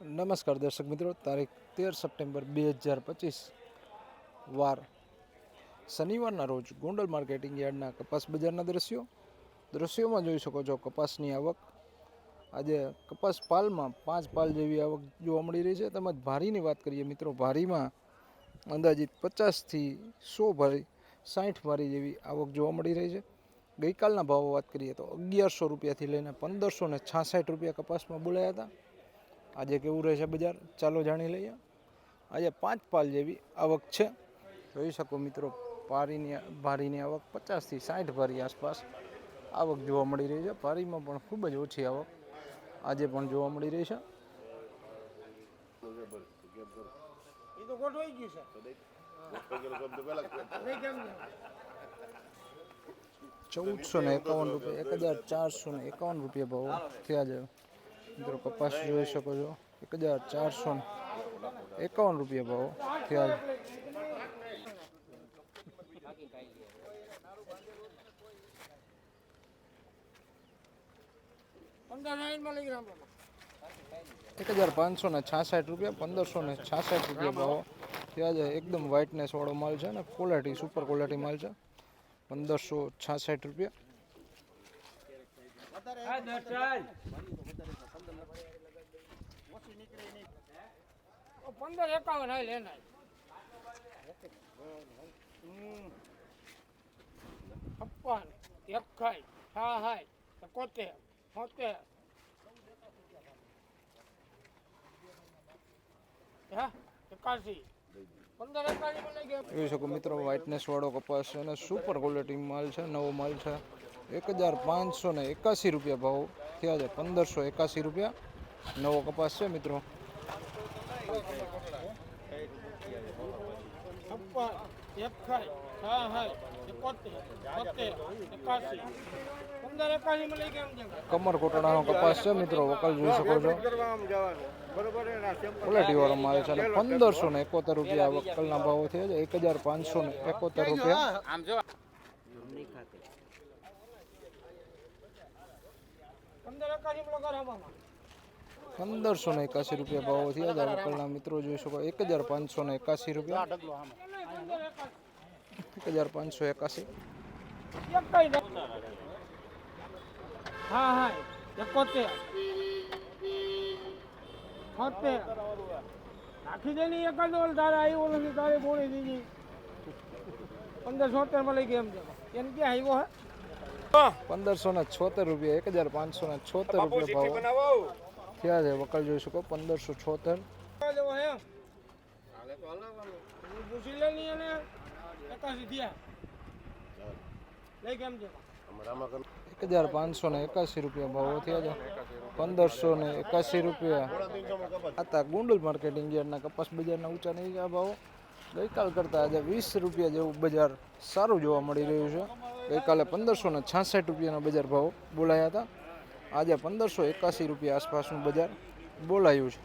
નમસ્કાર દર્શક મિત્રો, તારીખ 13 સપ્ટેમ્બર 2025 વાર શનિવારના રોજ ગોંડલ માર્કેટિંગ યાર્ડના કપાસ બજારના દ્રશ્યોમાં જોઈ શકો છો કપાસની આવક. આજે કપાસ પાલમાં 5 પાલ જેવી આવક જોવા મળી રહી છે. તેમજ ભારીની વાત કરીએ મિત્રો, ભારીમાં અંદાજિત 50થી 100 ભારી 60 ભારી જેવી આવક જોવા મળી રહી છે. ગઈકાલના ભાવો વાત કરીએ તો 1100 રૂપિયાથી લઈને 1566 રૂપિયા કપાસમાં બોલાયા હતા. આજે કેવું રહેશે બજાર, ચાલો જાણી લઈએ. આજે 5 પાલ જેવી આવક છે. જોઈ શકો મિત્રો, ભારીની આવક 50થી 60 ભારી આસપાસ આવક જોવા મળી રહી છે. ભારીમાં પણ ખૂબ જ ઓછી આવક આજે પણ જોવા મળી રહી છે. ₹1451 ₹1451 ભાવ થયા છે મિત્રો. કપાસ જોઈ શકો છો, ₹1451 ભાવ થયા છે. ₹1566, ₹1566 ભાવ થયા છે. એકદમ વ્હાઇટનેસ વાળો માલ છે ને ક્વોલિટી સુપર ક્વોલિટી માલ છે. ₹1566. જોઈ શકો મિત્રો, વ્હાઇટનેસ વાળો કપાસ છે અને સુપર ક્વોલિટી માલ છે, નવો માલ છે. ₹1581 ભાવ થયા છે. ₹1581 નવો કપાસ છે મિત્રો. કમર કોટડાનો કપાસ છે મિત્રો, વકલ જોઈ શકો છો, ક્વોલિટી વાળો માલ છે. અને ₹1571 વકલના ભાવો થયા છે. ₹1571. ₹1581 ભાવો થયા છે વકલના મિત્રો, જોઈ શકો. ₹1581. 1581. નાખી દે ને એક જ તારે આવ્યો નથી, તારે બોલી દીધી 1576 માં લઈ ગયા એમ ક્યાં આવ્યો હે? ₹1576, ₹1576 ભાવ થયા છે. વકલ જોઈ શકો, 1576. પૂછી લે ની એને 81 થયા લઈ કેમ છે? ₹1581 ભાવો થયા છે. ₹1581 હતા ગોંડલ માર્કેટિંગ યાર્ડના કપાસ બજારના ઊંચા નીચા ભાવો. ગઈકાલ કરતાં આજે ₹20 જેવું બજાર સારું જોવા મળી રહ્યું છે. ગઈકાલે ₹1566 બજાર ભાવ બોલાયા હતા. આજે ₹1581 આસપાસનું બજાર બોલાયું છે.